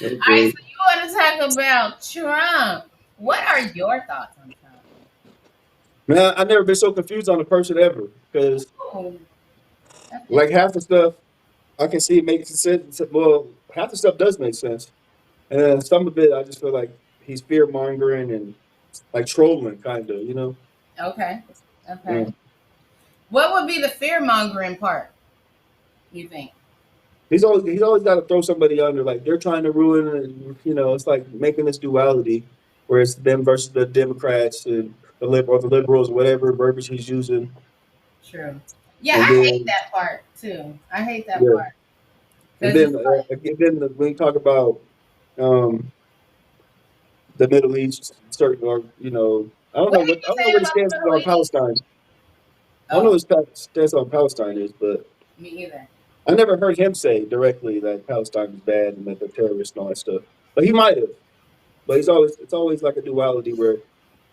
right, Okay. so you want to talk about Trump. What are your thoughts on Trump? Man, I've never been so confused on a person ever because Oh, that's like interesting. half the stuff I can see makes sense. Well, half the stuff does make sense, and then some of it I just feel like he's fear mongering and like trolling, kind of. Okay. Yeah. Okay. What would be the fear mongering part, you think? He's always got to throw somebody under. Like they're trying to ruin it. It's like making this duality where it's them versus the Democrats and or the liberals, whatever verbiage he's using, True. Yeah, and I hate then that part too. I hate that yeah, part and because then it's like, when you talk about um, the Middle East, certain or I don't what know are what I you don't know saying what his about the stance is Middle on East? Palestine. I don't know Oh, what his stance on Palestine is, but me either. I never heard him say directly that Palestine is bad and that they're terrorists and all that stuff. But he might have. But it's always like a duality where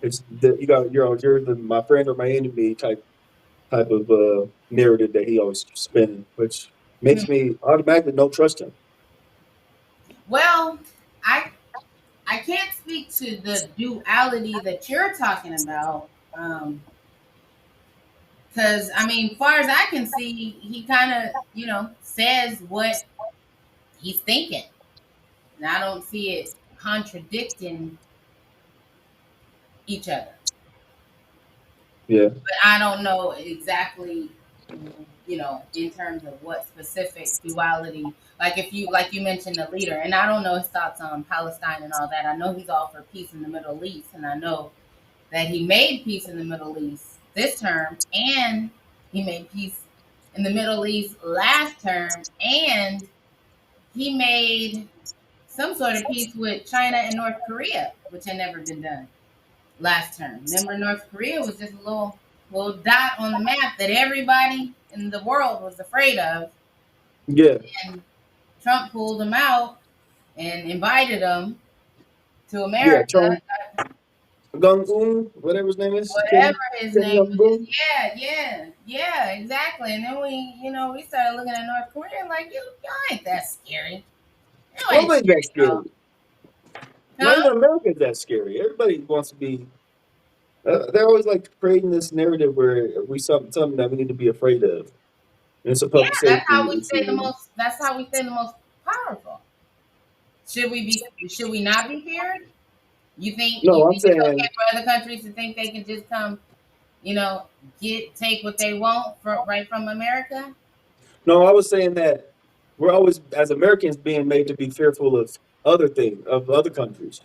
it's you're the my friend or my enemy type of narrative that he always spinning, which Hmm. makes me automatically don't trust him. Well, I I can't speak to the duality that you're talking about. Because I mean, far as I can see, he kind of, says what he's thinking. And I don't see it contradicting each other. Yeah, But I don't know exactly, in terms of what specific duality. Like if you, like you mentioned, the leader, and I don't know his thoughts on Palestine and all that. I know he's all for peace in the Middle East, and I know that he made peace in the Middle East this term, and he made peace in the Middle East last term, and he made some sort of peace with China and North Korea, which had never been done last term. Remember, North Korea was just a little dot on the map that everybody in the world was afraid of, yeah, and Trump pulled them out and invited them to yeah. America, Chung Gung Un, whatever his name is, whatever his Kim name Jong is. Un. Yeah, yeah, yeah, exactly. And then we started looking at North Korea and like, y'all ain't that scary. You ain't Nobody's that scary at all. scary. Not Huh? even America is that scary. Everybody wants to be. They're always like creating this narrative where we something that we need to be afraid of. And it's a Yeah, public safety issue. that's how we stay the most powerful. Should we not be feared? You No, I'm think it's okay saying for other countries to think they can just come, you know, take what they want right from America? no. I was saying that we're always, as Americans, being made to be fearful of other things, of other countries.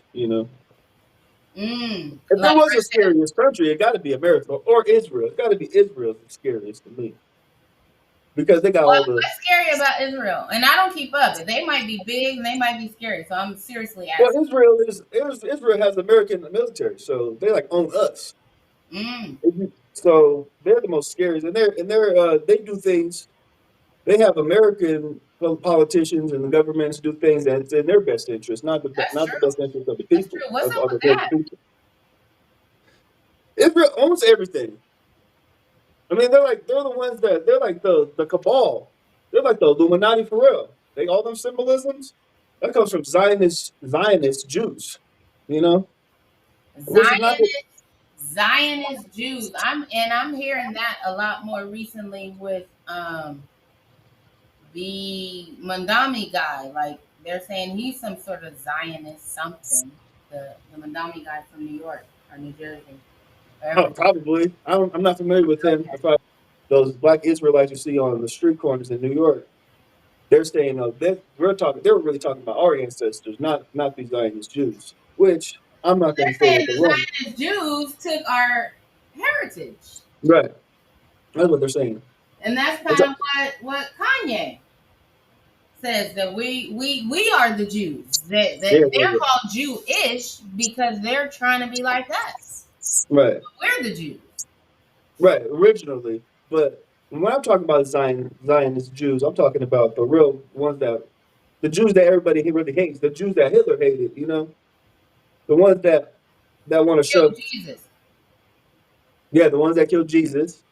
If there Like was a scariest country, it got to be America or Israel. It's got to be Israel the scariest to me because they got all the. what's scary about Israel? And I don't keep up. They might be big and they might be scary. So I'm seriously Well, asking. Israel has American military, so they like own us. Mm, So they're the most scariest, and they do things. They have American politicians and the governments do things that's in their best interest, that's not the true. best interest of the That's people true. What's up of the with American that? people. Israel owns everything. I mean, they're the ones that they're like the cabal. They're like the Illuminati for real. They all them symbolisms that comes from Zionist Jews. You know, which is not the, Zionist Jews. I'm hearing that a lot more recently with the Mandami guy. Like they're saying he's some sort of Zionist something. The Mandami guy from New York or New Jersey, wherever. probably. I'm not familiar with him. I thought those black Israelites you see on the street corners in New York. They're saying they were really talking about our ancestors, not these Zionist Jews. Which I'm not going to They're say saying that they're the wrong. Zionist Jews took our heritage, Right, that's what they're saying. and that's It's kind of what Kanye says that we are the Jews. That yeah, they're called Jewish because they're trying to be like us. right, We're the Jews. right. Originally, but when I'm talking about Zionist Jews, I'm talking about the real ones that the Jews that everybody really hates, the Jews that Hitler hated. The ones that want to Kill shove, Jesus. yeah, the ones that killed Jesus.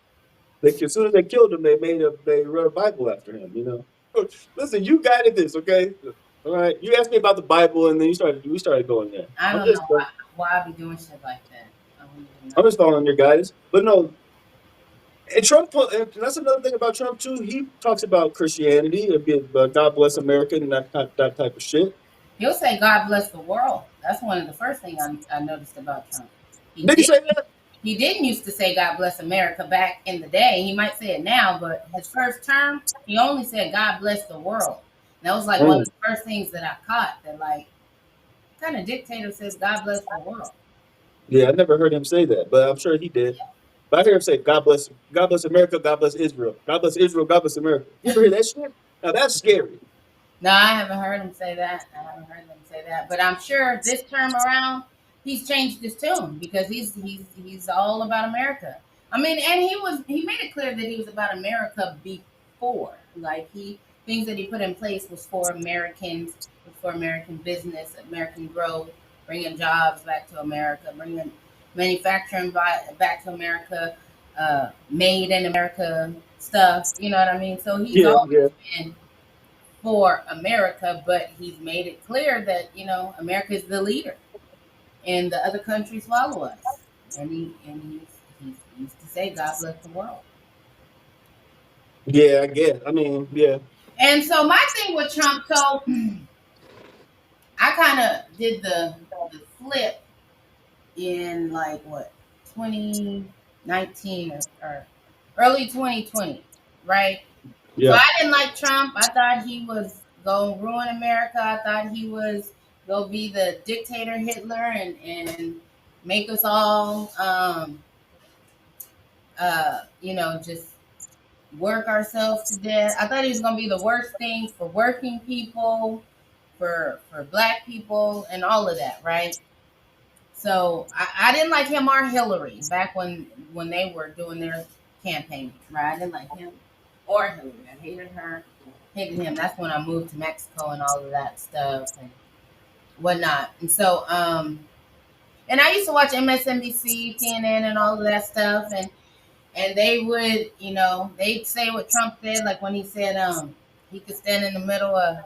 As soon as they killed him, they wrote a Bible after him. Listen, you guided this, okay? All right, you asked me about the Bible, and then we started going there. I I'm don't know just why I be doing shit like that. I don't even I'm know. just following your guidance. But no, and Trump, and that's another thing about Trump too. He talks about Christianity and God bless America and that type of shit. He'll say God bless the world. That's one of the first things I noticed about Trump. He Did he did say that? he didn't used to say God bless America back in the day. He might say it now, but his first term, he only said God bless the world. And that was like one of Mm. the first things that I caught that like what kind of dictator says God bless the world? Yeah, I never heard him say that, but I'm sure he did. But I hear him say, God bless America, God bless Israel, God bless Israel, God bless America." You ever hear that shit? Now that's scary. No, I haven't heard him say that. I haven't heard him say that. But I'm sure this term around, he's changed his tune because he's all about America. I mean, and he made it clear that he was about America before. Like he things that he put in place was for Americans, was for American business, American growth, bringing jobs back to America, bringing manufacturing back to America, made in America stuff. You know what I mean? So he's Yeah, always yeah, been for America, but he's made it clear that America is the leader, and the other countries follow us. And he used to say, "God bless the world." yeah. I get. I mean, yeah, And so my thing with Trump, so I kind of did the flip in like what 2019 or early 2020, right? So yeah. I didn't like Trump. I thought he was going to ruin America. I thought he was going to be the dictator Hitler and make us all, just work ourselves to death. I thought he was going to be the worst thing for working people, for black people, and all of that, right? So I didn't like him or Hillary back when they were doing their campaign, right? I didn't like him or Hillary. I hated her, hated him. That's when I moved to Mexico and all of that stuff and whatnot. And so, and I used to watch MSNBC, CNN, and all of that stuff, and they would, they'd say what Trump said, like when he said, he could stand in the middle of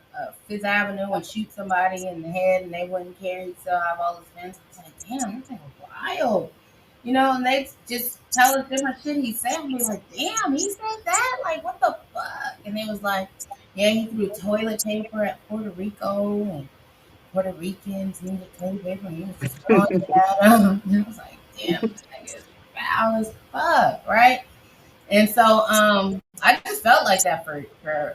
Fifth Avenue and shoot somebody in the head, and they wouldn't care. He'd still have all his fans. I was like, damn, this thing was wild, And they just tell us different shit he said, and we were like, damn, he said that, like what the fuck? And it was like, yeah, he threw toilet paper at Puerto Rico, and Puerto Ricans needed toilet paper, and he was just throwing it at them. And it was like, damn, this nigga is foul as fuck, right? And so I just felt like that for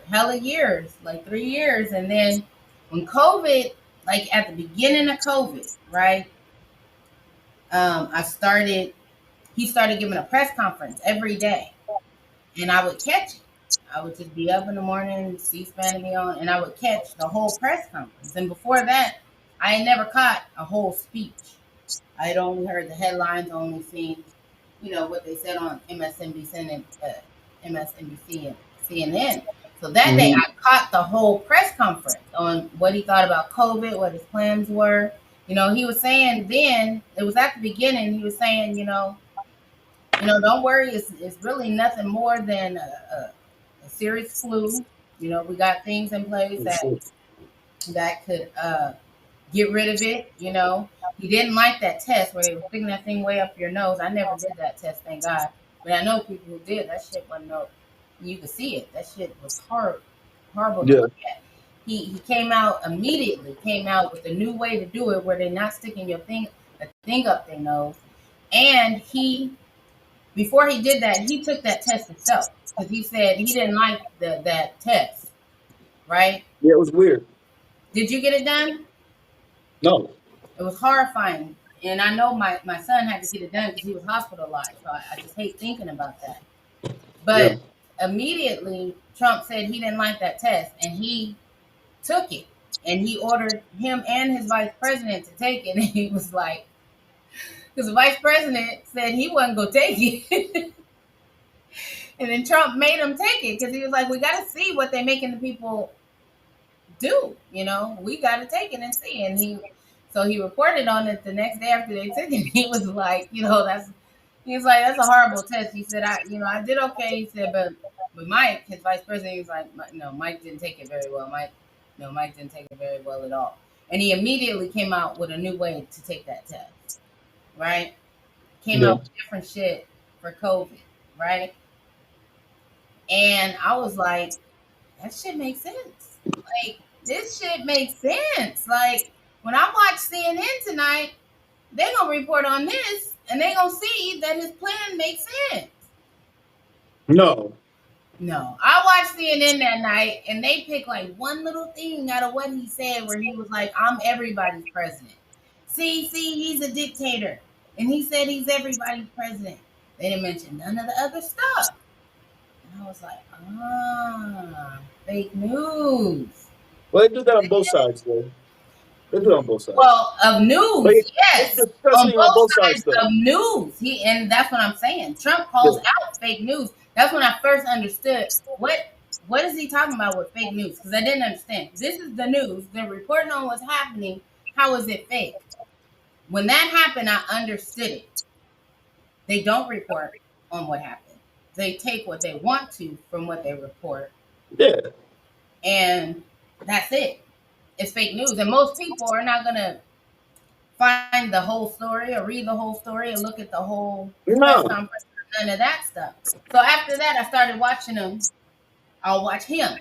hella years, like 3 years. And then when COVID, like at the beginning of COVID, right? I started he started giving a press conference every day. And I would catch it. I would just be up in the morning, C-SPAN to be on, and I would catch the whole press conference. And before that, I had never caught a whole speech. I had only heard the headlines, only seen, what they said on MSNBC and CNN. So that day, Hmm. I caught the whole press conference on what he thought about COVID, what his plans were. He was saying then, it was at the beginning, he was saying, don't worry, it's really nothing more than a serious flu. We got things in place that could get rid of it. He didn't like that test where they were sticking that thing way up your nose. I never did that test, thank God. But I know people who did. That shit wasn't no. You could see it. That shit was horrible to Yeah, look at. He came out immediately. Came out with a new way to do it, where they're not sticking a thing up their nose. And before he did that, he took that test himself because he said he didn't like that test. Right? yeah. It was weird. Did you get it done? No. It was horrifying. And I know my son had to get it done because he was hospitalized. So I just hate thinking about that. Yeah. But immediately, Trump said he didn't like that test and he took it. And he ordered him and his vice president to take it. And he was like, because the vice president said he wasn't going to take it. And then Trump made him take it because he was like, we got to see what they're making the people do. We got to take it and see. And so he reported on it the next day after they took it. He was like, he was like, that's a horrible test. He said, I did okay. He said, but Mike, his vice president, he was like, no, Mike didn't take it very well. No, Mike didn't take it very well at all. And he immediately came out with a new way to take that test, right? Came Yeah. out with different shit for COVID, right? And I was like, that shit makes sense. Like, this shit makes sense. Like, when I watch CNN tonight, they gonna report on this and they gonna see that his plan makes sense. No. No, I watched CNN that night and they picked like one little thing out of what he said where he was like, I'm everybody's president. See, he's a dictator. And he said he's everybody's president. They didn't mention none of the other stuff. And I was like, fake news. Well, they do that on both sides, though. They do it on both sides. Well, of news, But it's yes. On disgusting on both sides, though. of news. And that's what I'm saying. Trump calls out fake news. That's when I first understood what is he talking about with fake news? Because I didn't understand. This is the news. They're reporting on what's happening. How is it fake? When that happened, I understood it. They don't report on what happened. They take what they want to from what they report. Yeah. And that's it. It's fake news. And most people are not going to find the whole story or read the whole story or look at the whole press conference. None of that stuff. So after that, I started watching him. I'll watch him.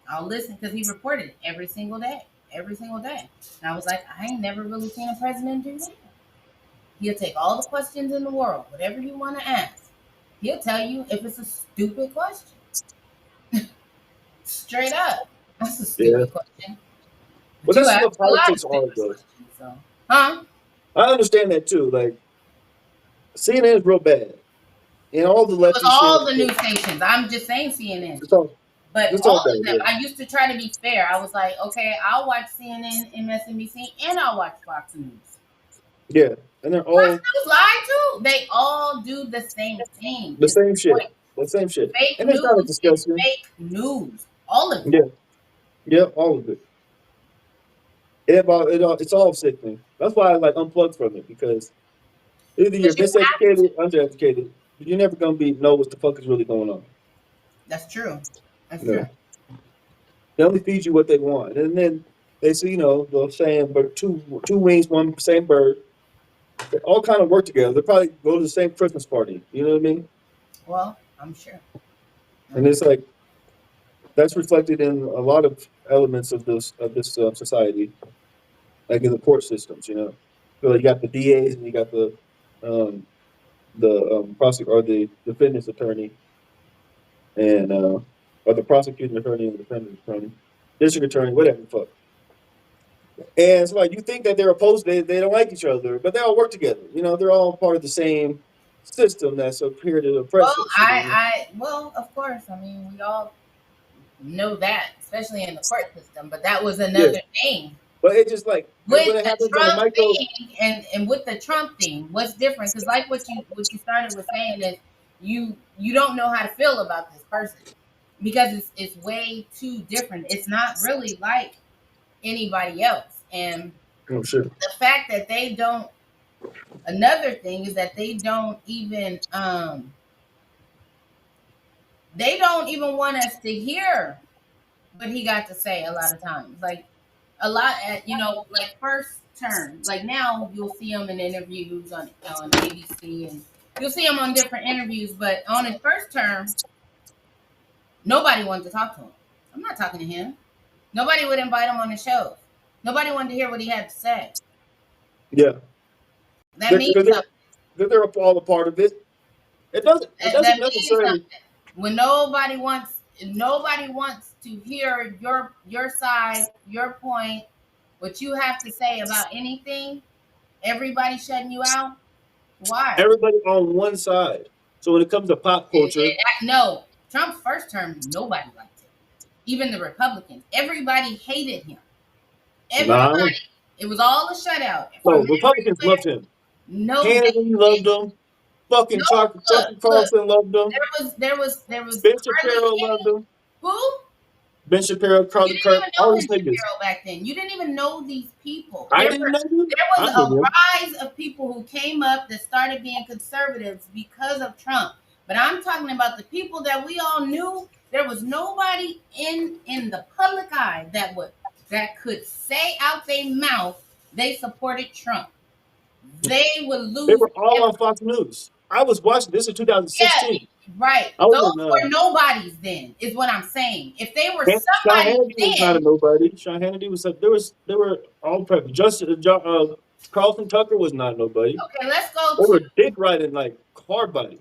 I'll listen because he reported it every single day. Every single day. And I was like, I ain't never really seen a president do that. He'll take all the questions in the world, whatever you want to ask. He'll tell you if it's a stupid question. Straight up. That's a stupid question. But that's what politics are, though. So, huh? I understand that too. Like, CNN is real bad. And all the lefty all the news stations. I'm just saying CNN. But all of them, I used to try to be fair. I was like, okay, I'll watch CNN, MSNBC, and I'll watch Fox News. Yeah, and they're all Fox News lie too. They all do the same thing. The same shit. The same shit. Fake and news. It's not a discussion. Fake news. All of it. Yeah. Yeah, all of it. It's all sickening. That's why I like unplug from it, because either you're miseducated or undereducated, you're never gonna know what the fuck is really going on. That's true. That's true. They only feed you what they want, and then they say, they're saying, but two wings, one same bird. They all kind of work together. They probably go to the same Christmas party. You know what I mean? Well, I'm sure. And it's like that's reflected in a lot of elements of this society, like in the court systems. So you got the DAs and you got the prosecutor or the defendant's attorney, and or the prosecuting attorney and the defendant's attorney, district attorney, whatever the fuck. And it's like you think that they're opposed, they don't like each other, but they all work together. They're all part of the same system that's up here to oppress us. Well, of course. I mean, we all know that, especially in the court system. But that was another thing. But it's just like with the Trump thing and with the Trump thing, what's different? Because like what you started with saying is you don't know how to feel about this person because it's way too different. It's not really like anybody else. And the fact that they don't, another thing is that they don't even want us to hear what he got to say a lot of times. Like a lot at, like first term, like now you'll see him in interviews on ABC and you'll see him on different interviews, but on his first term, nobody wanted to talk to him. I'm not talking to him. Nobody would invite him on the show. Nobody wanted to hear what he had to say. Yeah. That means something. They're all a part of it. It doesn't necessarily. When nobody wants to hear your side, your point, what you have to say about anything, everybody shutting you out. Why? Everybody on one side. So when it comes to pop culture, no, Trump's first term, nobody liked it. Even the Republicans, everybody hated him. Everybody. It was all a shutout. No, Republicans loved him. No, Kennedy loved him. Fucking Tucker Carlson loved him. There was Ben Shapiro loved him. Who? Ben Shapiro, Charlie Kirk, all these niggas. Back then, you didn't even know these people. I didn't know them. There was a rise of people who came up that started being conservatives because of Trump. But I'm talking about the people that we all knew. There was nobody in the public eye that could say out their mouth they supported Trump. They would They lose. were all on Fox News. I was watching this in Yeah, 2016. right. I was Those on were nobodies then, is what I'm saying. If they were Sean somebody Hannity was not a then, nobody. Sean Hannity was they were all prep. Carlton Tucker was not nobody. okay, let's go They to were dick riding like hard body.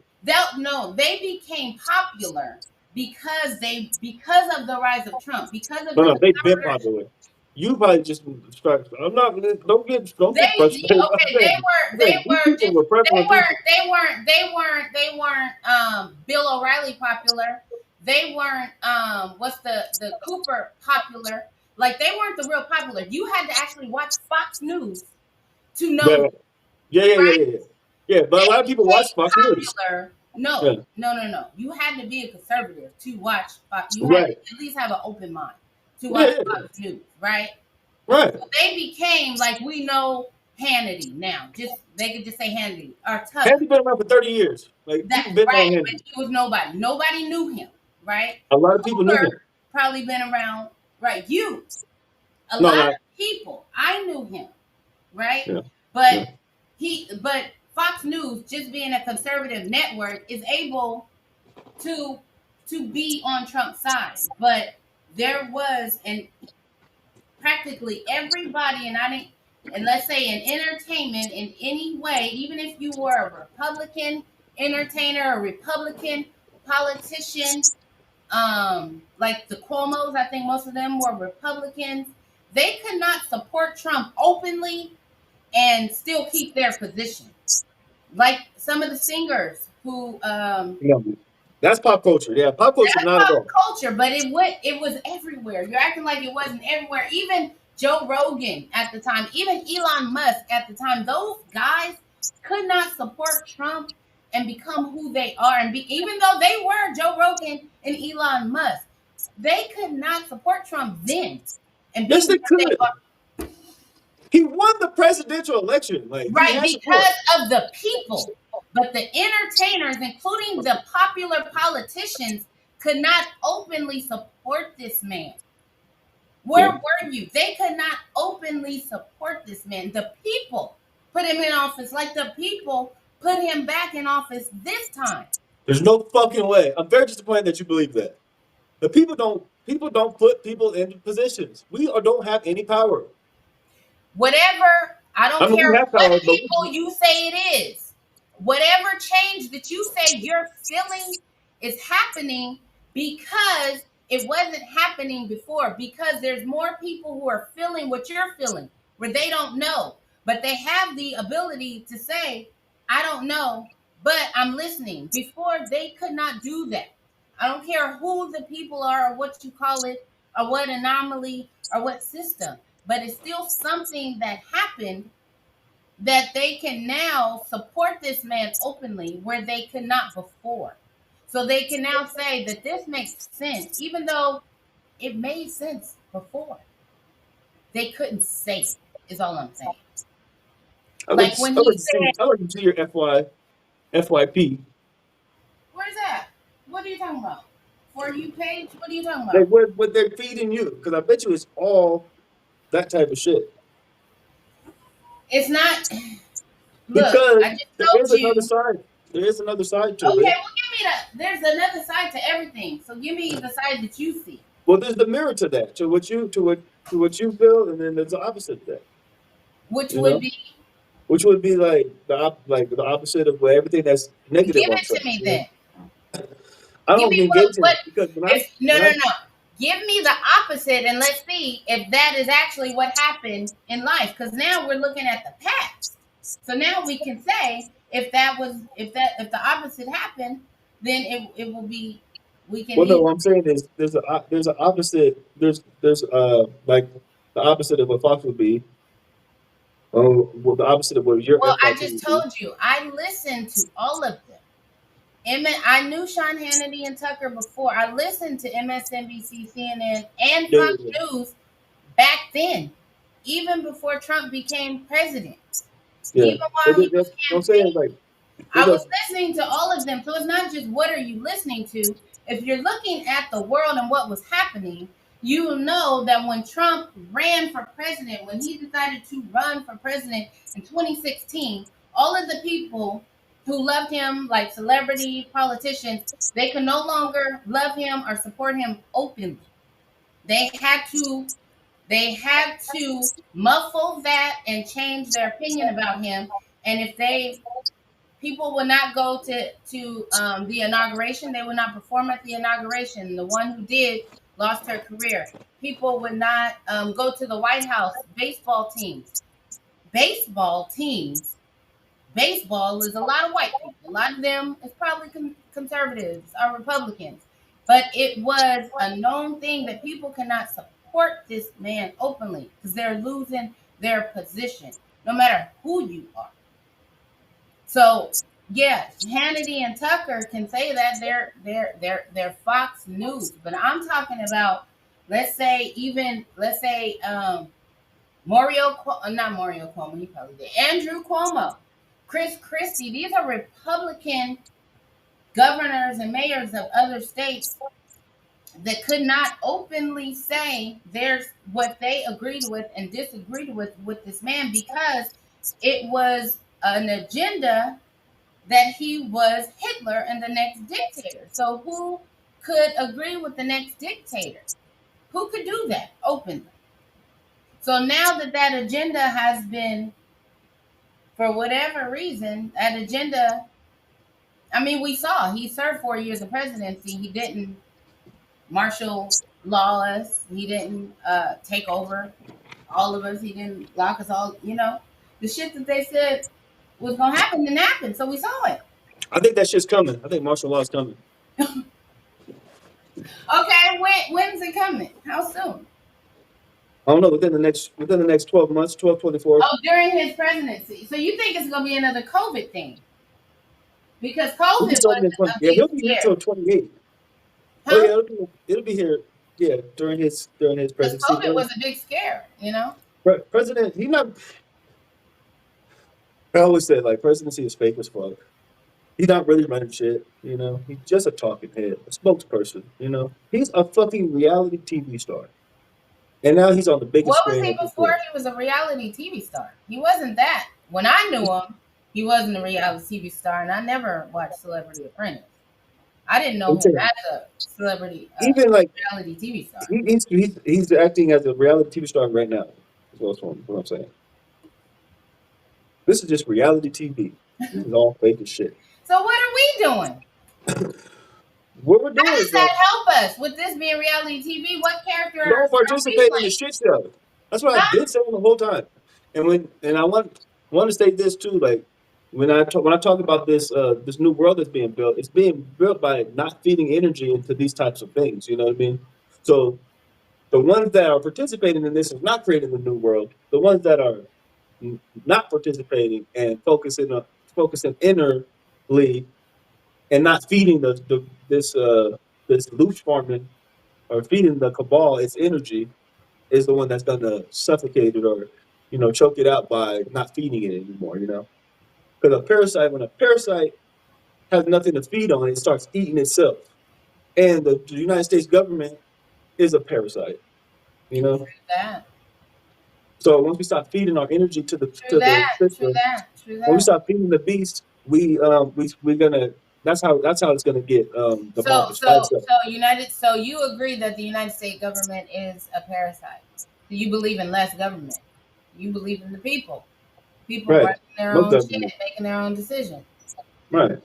no, they became popular because of the rise of Trump, because of No, the no, they've been controversy. popular. You probably just I'm not. Don't get frustrated. I'm Okay, saying these people were prevalent people. they weren't Bill O'Reilly popular. They weren't what's the Cooper popular. Like they weren't the real popular. You had to actually watch Fox News to know them, But, yeah. right? Yeah, but a They lot of people watch became Fox News. popular. Yeah, No. You had to be a conservative to watch Fox. You had to right. at least have an open mind to watch Yeah, Fox News, right? right. So they became like we know Hannity now. Just they could just say Hannity or Tucker. Handy been around for 30 years. Like That people been right, on but Handy. he was nobody. Nobody knew him, right? A lot of people knew him. Cooper probably been around, right? A No, lot not of people. I knew him, right? yeah, yeah. But but Fox News, just being a conservative network, is able to be on Trump's side. But there was and practically everybody, and let's say in entertainment in any way, even if you were a Republican entertainer, a Republican politician, like the Cuomo's, I think most of them were Republicans. They could not support Trump openly and still keep their position. Like some of the singers who No, that's pop culture. Yeah, pop culture, that's not at pop all. culture, but it was everywhere. You're acting like it wasn't everywhere. Even Joe Rogan at the time, even Elon Musk at the time, those guys could not support Trump and become who they are. Even though they were Joe Rogan and Elon Musk, they could not support Trump then and be Yes, they what they could. are. He won the presidential election. Like he Right, has support. because of the people. But the entertainers, including the popular politicians, could not openly support this man. Where Yeah. were you? They could not openly support this man. The people put him in office, like the people put him back in office this time. There's no fucking way. I'm very disappointed that you believe that. The people don't put people in positions. Don't have any power. Whatever, I I don't mean, we care have what power, but people you say it is. Whatever change that you say you're feeling is happening because it wasn't happening before. Because there's more people who are feeling what you're feeling, where they don't know, but they have the ability to say, I don't know, but I'm listening. Before, they could not do that. I don't care who the people are or what you call it or what anomaly or what system, but it's still something that happened that they can now support this man openly where they could not before. So they can now say that this makes sense, even though it made sense before. They couldn't say it, is all I'm saying. Like when he said, I like to see your FYP. where's that? What are you talking about? For you page? What are you talking Like about? what they're feeding you, because I bet you it's all that type of shit. It's not. Look, Because I just there told is you. another side. There is another side to Okay, well, it. give me there's another side to everything. So give me the side that you see. Well, there's the mirror to that, to what you feel, and then there's the opposite of that. Which You would know, be, which would be like the opposite of everything that's negative give on it to Trump. me You know? then. I Give don't me engage in what it because if no when no I no. Give me the opposite and let's see if that is actually what happened in life. Because now we're looking at the past. So now we can say if if the opposite happened, then it will be we can well, no, either what I'm saying is there's an opposite. There's like the opposite of what Fox would be. Well, the opposite of what your well, I FYP just would be. told you I listened to all of them. I knew Sean Hannity and Tucker before. I listened to MSNBC, CNN, and Yeah, Fox yeah, News back then, even before Trump became president, yeah. even But while he was I'm saying campaigning. like I was listening to all of them. So it's not just what are you listening to. If you're looking at the world and what was happening, you will know that when Trump ran for president, when he decided to run for president in 2016, all of the people who loved him, like celebrity politicians, they could no longer love him or support him openly. They had to muffle that and change their opinion about him. And if they people would not go to the inauguration. They would not perform at the inauguration. The one who did lost her career. People would not go to the White House. Baseball teams. Baseball is a lot of white people. A lot of them is probably conservatives or Republicans. But it was a known thing that people cannot support this man openly because they're losing their position, no matter who you are. So yes, Hannity and Tucker can say that they're Fox News, but I'm talking about let's say not Mario Cuomo, he probably did. Andrew Cuomo, Chris Christie, these are Republican governors and mayors of other states that could not openly say there's what they agreed with and disagreed with this man because it was an agenda that he was Hitler and the next dictator. So who could agree with the next dictator? Who could do that openly? So now that agenda has been, for whatever reason, that agenda, I mean, we saw he served 4 years of presidency. He didn't martial law us. He didn't take over all of us. He didn't lock us all, the shit that they said was going to happen didn't happen. So we saw it. I think that shit's coming. I think martial law is coming. Okay, when's it coming? How soon? I don't know, within the next 12 months, 12, 24. Oh, during his presidency. So you think it's going to be another COVID thing? Because COVID was he'll be here until 28. Huh? Oh yeah, it'll be here. Yeah, during his presidency. COVID was a big scare, President, he not. I always say like presidency is fake as fuck. He's not really running shit, He's just a talking head, a spokesperson, He's a fucking reality TV star. And now he's on the biggest What was he before he was a reality TV star? He wasn't that. When I knew him, he wasn't a reality TV star, and I never watched Celebrity Apprentice. I didn't know him as a celebrity, even like reality TV star. He's acting as a reality TV star right now. That's what I'm saying. This is just reality TV. This is all fake as shit. So what are we doing? What we're doing How does that help us with this being reality TV? What character? Don't participate in the shit show. That's what I've been saying the whole time. And I want to say this too. Like when I talk about this this new world that's being built, it's being built by not feeding energy into these types of things. You know what I mean? So the ones that are participating in this is not creating the new world. The ones that are not participating and focusing innerly and not feeding this loose farming or feeding the cabal its energy is the one that's gonna suffocate it or choke it out by not feeding it anymore. Because when a parasite has nothing to feed on, it starts eating itself. And the United States government is a parasite. That. So once we stop feeding our energy to the system, when we stop feeding the beast, we're gonna. That's how it's gonna get demolished. So you agree that the United States government is a parasite? So you believe in less government? You believe in the people? People right. running their own shit, making their own decisions. Right. Okay.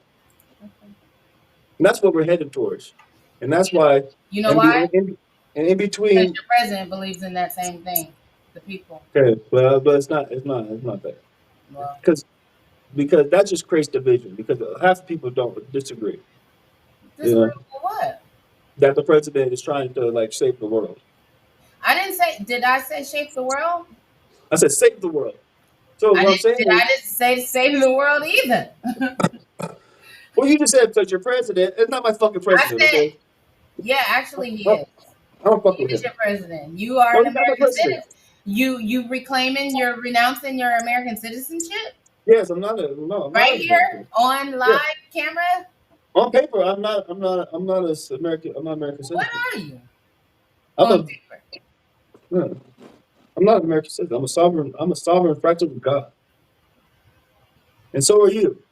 And that's what we're headed towards, and that's why. Why? And in between, because your president believes in that same thing. The people. Okay, well, but it's not that. Well, because that just creates division. Because half the people don't disagree. Disagree with what? That the president is trying to save the world. I didn't say. Did I say shape the world? I said save the world. So what I'm saying I didn't say save the world either. Well, you just said because you're president. It's not my fucking president. Okay? Yeah, actually, he is. I don't fuck with him. He's your president. You are an American citizen. You're renouncing your American citizenship? Yes, I'm not a no. I'm not Right an here American. on Yeah, live camera. on paper, I'm not. I'm not. I'm not a American. I'm not an American What citizen. are you I'm on a. paper? No, I'm not an American citizen. I'm a sovereign. I'm a sovereign fractal of God, and so are you.